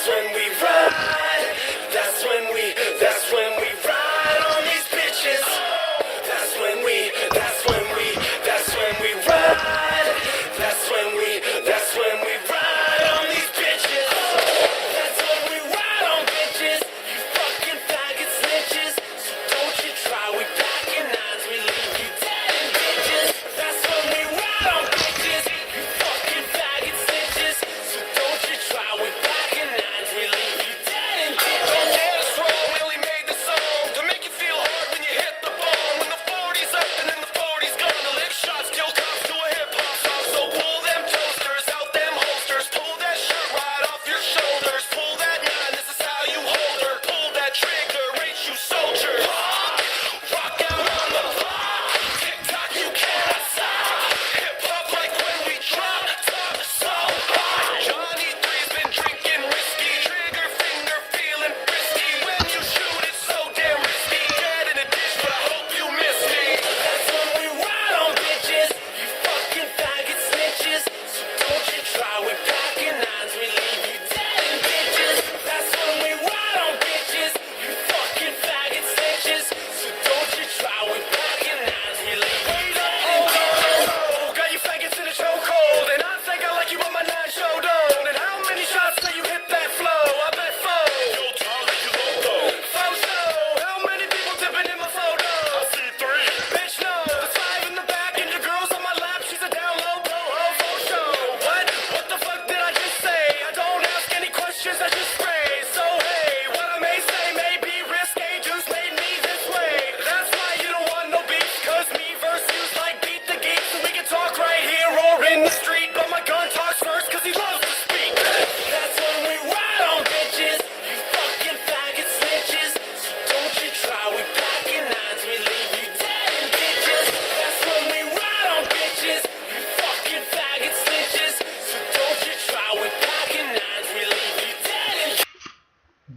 That's when we ride. That's when we ride on these bitches. That's when we ride. That's when we ride on these bitches. That's when we ride on bitches. You fucking faggot snitches. So don't you try, we back in nines, we leave you dead in bitches. That's when we ride on bitches. You fucking faggot snitches. So don't you try, we back in nines, we leave you dead in bitches. Don't get us wrong, we only made the song to make you feel hard when you hit the bong. When the 40's up and then the 40's gone, the lick shots kill cops to a hip-hop song. So pull them toasters out them holsters, pull that shirt right off your shoulders, pull that nine, this is how you hold her, pull that trigger, race you soldiers. Rock out on the block, tick-tock you cannot stop, hip-hop like when we drop top so high. Johnny 3's been drinking whiskey, trigger finger feeling frisky, when you shoot it's so damn risky, dead in a dish but I hope you miss me. That's when we ride on bitches, you fucking faggot snitches, so don't you try, we back in nines, we leave you dead in bitches. That's when we ride on bitches, you fucking faggot snitches, so don't you try, we back in nines, we leave you dead in bitches. Oh, got you faggots in a chokehold, and I think I like you on my nine showed on. And how many shots till you hit that flow? I bet four. Yo, Tyler, you loco. So, how many people dipping in my photo? I see 3. Bitch, no, there's 5 in the back, and your girl's on my lap, she's a down low bro, oh, for show. What the fuck did I just say? I don't ask any questions, I just spray. So hey, what I may say may be risque, juice made me this way. That's why you don't want no beef, cause me versus you's like beat the geeks, and we can talk right here or in the street, but my gun talks first cause he loves to speak. That's when we ride on bitches, you fucking faggot snitches, so don't you try, we back in nines, we leave you dead in bitches. That's when we ride on bitches, you fucking faggot snitches, so don't you try, we back in nines, we leave you dead in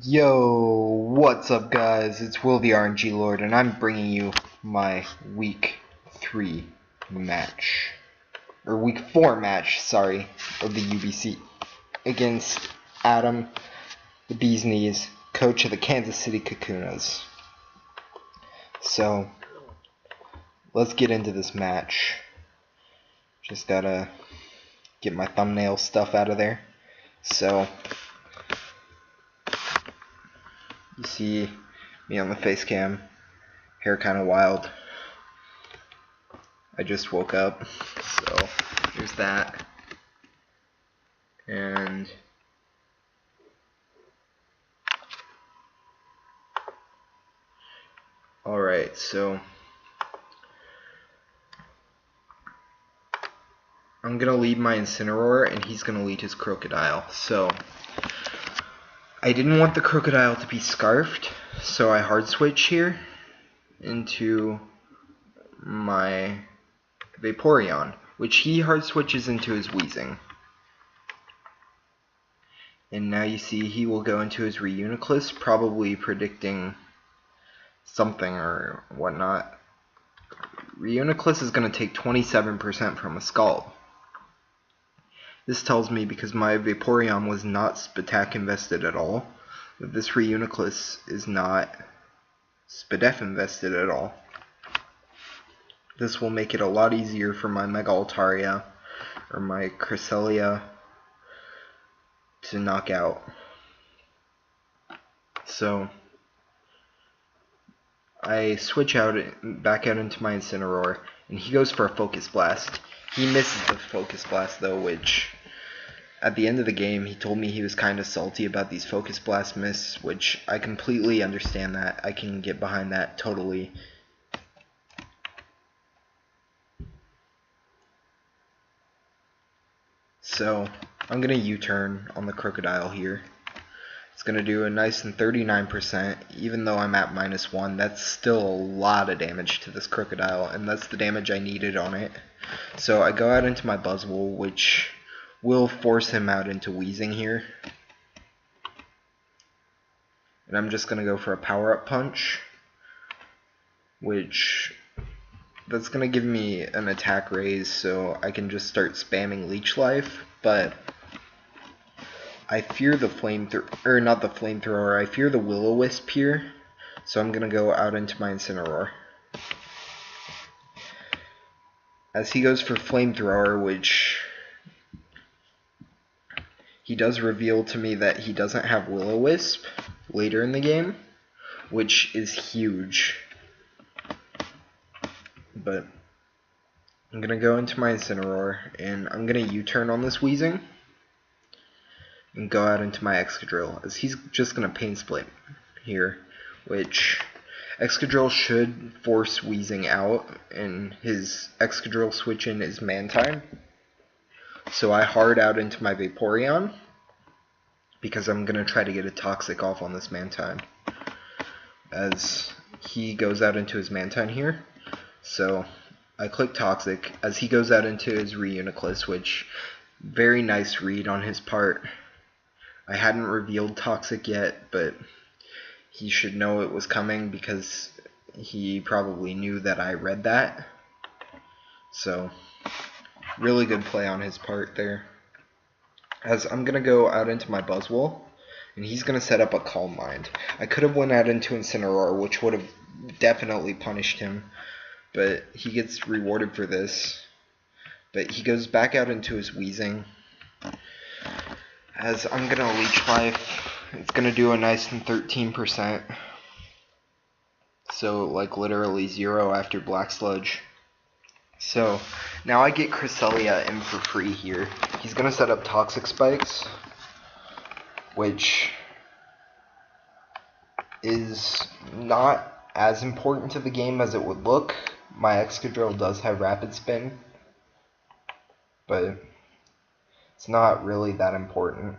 Yo, what's up guys, it's WillTheRNGLord and I'm bringing you my week 3 match, or week 4 match, sorry, of the UBC against Adam, TheBeesKnees, coach of the Kansas City Kakunas. So, let's get into this match. Just gotta get my thumbnail stuff out of there. So, you see me on the face cam, hair kind of wild. I just woke up, so here's that. And alright, so I'm gonna lead my Incineroar and he's gonna lead his Crocodile. So I didn't want the Crocodile to be scarfed, so I hard switch here into my Vaporeon, which he hard switches into his Weezing. And now you see he will go into his Reuniclus, probably predicting something or whatnot. Reuniclus is going to take 27% from a Scald. This tells me, because my Vaporeon was not Spatak invested at all, that this Reuniclus is not Spadef invested at all. This will make it a lot easier for my Mega Altaria or my Cresselia to knock out. So I switch back out into my Incineroar, and he goes for a Focus Blast. He misses the Focus Blast though, which at the end of the game he told me he was kind of salty about these Focus Blast miss, which I completely understand that. I can get behind that totally. So I'm going to U-turn on the Crocodile here. It's going to do a nice and 39%, even though I'm at -1. That's still a lot of damage to this Crocodile, and that's the damage I needed on it. So I go out into my Buzzwole, which will force him out into Weezing here. And I'm just going to go for a Power-Up Punch, which that's going to give me an attack raise, so I can just start spamming Leech Life, but I fear the flamethrower, or not the flamethrower, I fear the Will-O-Wisp here, so I'm going to go out into my Incineroar. As he goes for flamethrower, which he does reveal to me that he doesn't have Will-O-Wisp later in the game, which is huge. But I'm going to go into my Incineroar, and I'm going to U-turn on this Weezing, and go out into my Excadrill, as he's just going to Pain Split here, which Excadrill should force Weezing out, and his Excadrill switch in is Mantine. So I hard out into my Vaporeon, because I'm going to try to get a Toxic off on this Mantine, as he goes out into his Mantine here. So I click Toxic, as he goes out into his Reuniclus, which, very nice read on his part. I hadn't revealed Toxic yet, but he should know it was coming because he probably knew that I read that. So, really good play on his part there. As I'm going to go out into my Buzzwole, and he's going to set up a Calm Mind. I could have went out into Incineroar, which would have definitely punished him, but he gets rewarded for this. But he goes back out into his Weezing, as I'm going to Leech Life. It's going to do a nice 13%. So, like, literally 0 after Black Sludge. So, now I get Cresselia in for free here. He's going to set up Toxic Spikes, which is not as important to the game as it would look. My Excadrill does have Rapid Spin, but it's not really that important.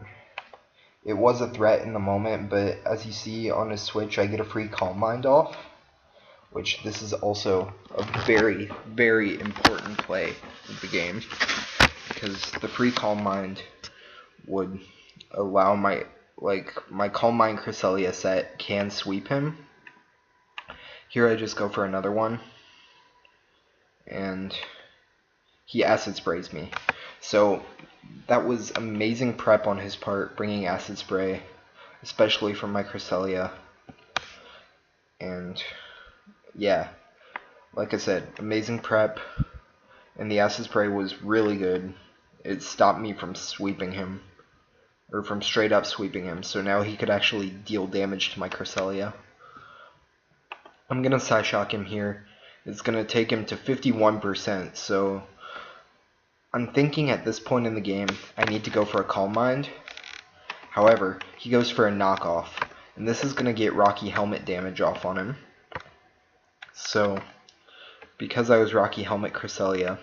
It was a threat in the moment, but as you see on his switch, I get a free Calm Mind off, which this is also a very, very important play of the game, because the free Calm Mind would allow my Calm Mind Cresselia set can sweep him. Here I just go for another one, and he Acid Sprays me. So that was amazing prep on his part, bringing Acid Spray, especially from my Cresselia. And yeah, like I said, amazing prep, and the Acid Spray was really good. It stopped me from sweeping him, or from straight up sweeping him, so now he could actually deal damage to my Cresselia. I'm going to Psyshock him here. It's going to take him to 51%, so I'm thinking at this point in the game, I need to go for a Calm Mind. However, he goes for a knockoff, and this is going to get Rocky Helmet damage off on him. So, because I was Rocky Helmet Cresselia,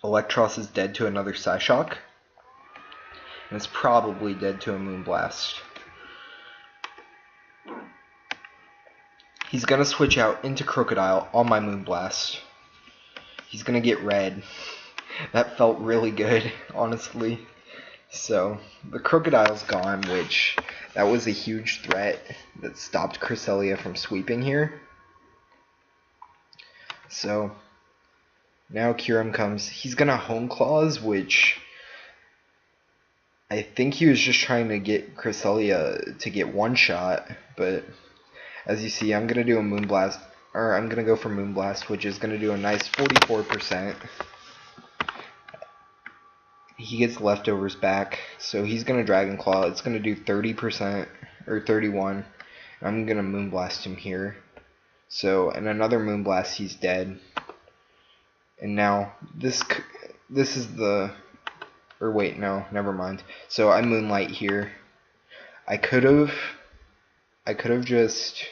Electros is dead to another Psyshock, and it's probably dead to a Moonblast. He's going to switch out into Crocodile on my Moonblast. He's going to get red. That felt really good, honestly. So, the Crocodile's gone, which, that was a huge threat that stopped Cresselia from sweeping here. So, now Kyurem comes. He's going to Hone Claws, which I think he was just trying to get Cresselia to get one shot, but as you see, I'm going to do a Moonblast, or I'm going to go for Moonblast, which is going to do a nice 44%. He gets leftovers back, so he's going to Dragon Claw. It's going to do 30%, or 31. I'm going to Moonblast him here. So, in another Moonblast, he's dead. And now, this is the, or wait, no, never mind. So, I Moonlight here. I could have just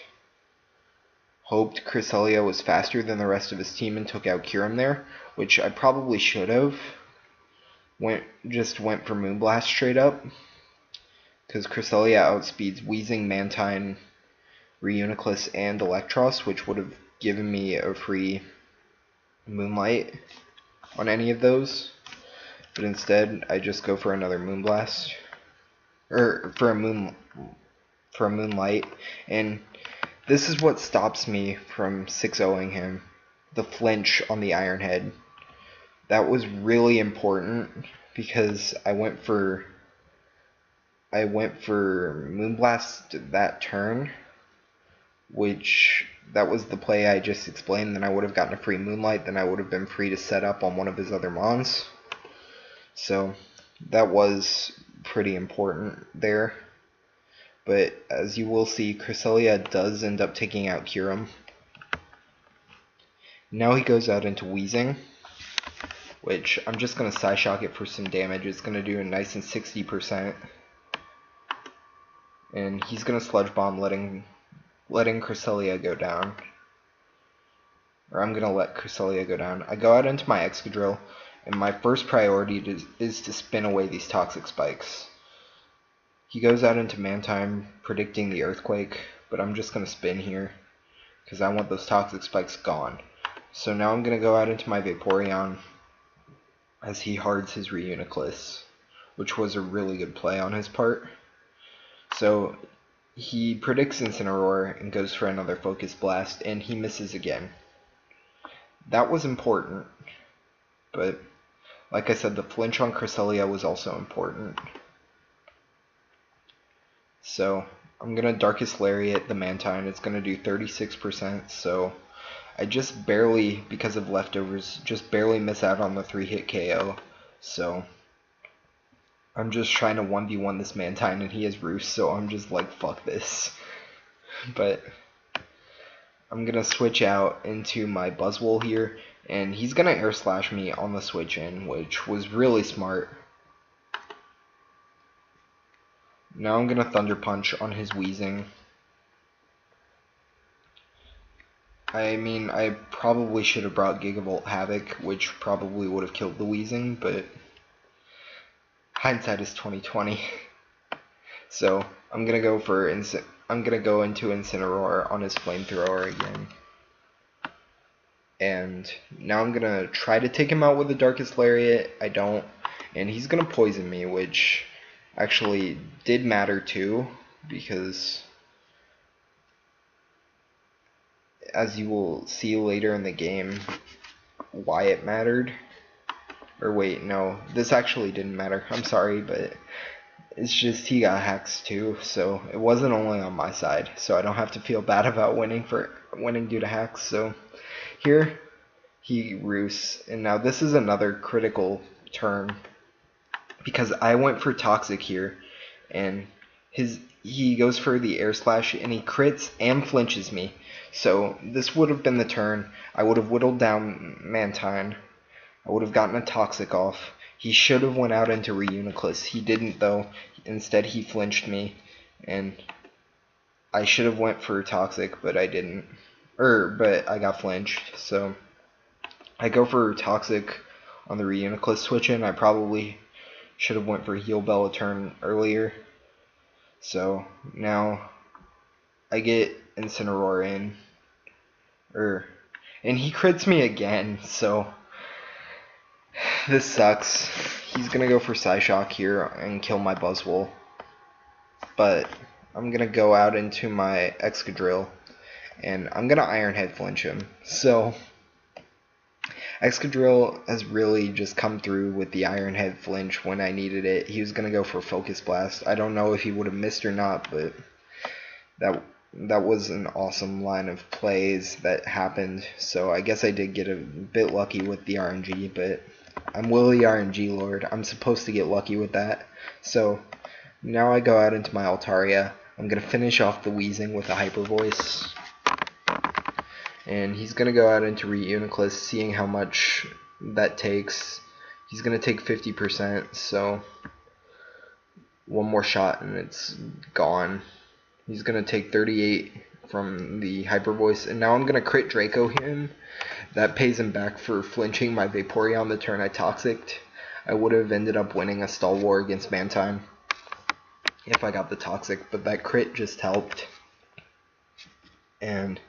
hoped Cresselia was faster than the rest of his team and took out Kyurem there, which I probably should have. Just went for Moonblast straight up, because Cresselia outspeeds Weezing, Mantine, Reuniclus, and Electros, which would have given me a free Moonlight on any of those. But instead, I just go for another Moonblast, or for a Moonlight, and this is what stops me from 6-0ing him, the flinch on the Iron Head. That was really important, because I went for I went for Moonblast that turn, which that was the play I just explained. Then I would have gotten a free Moonlight, then I would have been free to set up on one of his other mons. So that was pretty important there. But as you will see, Cresselia does end up taking out Kyurem. Now he goes out into Wheezing, which I'm just going to Psyshock it for some damage. It's going to do a nice and 60%. And he's going to Sludge Bomb, letting Cresselia go down. Or I'm going to let Cresselia go down. I go out into my Excadrill, and my first priority is to spin away these Toxic Spikes. He goes out into Mantine, predicting the Earthquake, but I'm just going to spin here, because I want those Toxic Spikes gone. So now I'm going to go out into my Vaporeon, as he hards his Reuniclus, which was a really good play on his part. So he predicts Incineroar and goes for another Focus Blast, and he misses again. That was important, but like I said, the flinch on Cresselia was also important. So I'm going to Darkest Lariat the Mantine. It's going to do 36%, so I just barely, because of leftovers, just barely miss out on the 3-hit KO. So I'm just trying to 1v1 this Mantine, and he has Roost, so I'm just like, fuck this. But I'm going to switch out into my Buzzwole here, and he's going to Air Slash me on the switch in, which was really smart. Now I'm going to Thunder Punch on his Wheezing. I mean, I probably should have brought Gigavolt Havoc, which probably would have killed the Wheezing, but hindsight is 2020. So I'm gonna go into Incineroar on his Flamethrower again, and now I'm gonna try to take him out with the Darkest Lariat. I don't, and he's gonna poison me, which actually did matter too, because as you will see later in the game, why it mattered. Or wait, no, this actually didn't matter. I'm sorry, but it's just he got hacks too, so it wasn't only on my side. So I don't have to feel bad about winning due to hacks. So here he roosts, and now this is another critical turn because I went for Toxic here, and he goes for the Air Slash, and he crits and flinches me. So this would have been the turn. I would have whittled down Mantine. I would have gotten a Toxic off. He should have went out into Reuniclus. He didn't though. Instead he flinched me, and I should have went for Toxic, but I didn't. But I got flinched. So I go for Toxic on the Reuniclus switch in. I probably should have went for Heal Bell a turn earlier. So now I get Incineroar in. And he crits me again, so this sucks. He's gonna go for Psyshock here and kill my Buzzwole. But I'm gonna go out into my Excadrill, and I'm gonna Iron Head flinch him. So Excadrill has really just come through with the Iron Head flinch when I needed it. He was gonna go for Focus Blast. I don't know if he would have missed or not, but that was an awesome line of plays that happened. So I guess I did get a bit lucky with the RNG, but I'm WillTheRNGLord. I'm supposed to get lucky with that. So now I go out into my Altaria. I'm going to finish off the Wheezing with a Hyper Voice. And he's going to go out into Reuniclus, seeing how much that takes. He's going to take 50%, so one more shot and it's gone. He's going to take 38 from the Hyper Voice, and now I'm going to crit Draco him. That pays him back for flinching my Vaporeon the turn I Toxiced. I would have ended up winning a Stall War against Mantine if I got the Toxic, but that crit just helped. And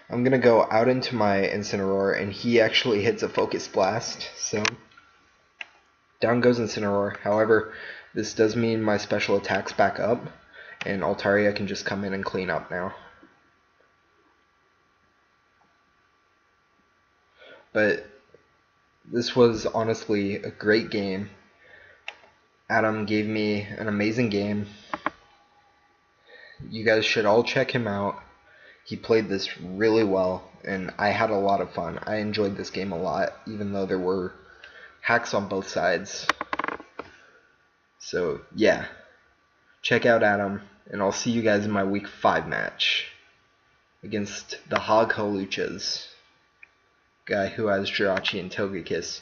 I'm going to go out into my Incineroar, and he actually hits a Focus Blast, so down goes Incineroar. However, this does mean my special attack's back up, and Altaria can just come in and clean up now. But this was honestly a great game. Adam gave me an amazing game. You guys should all check him out. He played this really well, and I had a lot of fun. I enjoyed this game a lot, even though there were hacks on both sides. So, yeah. Check out Adam, and I'll see you guys in my Week 5 match against the Hog Haluchas guy who has Jirachi and Togekiss.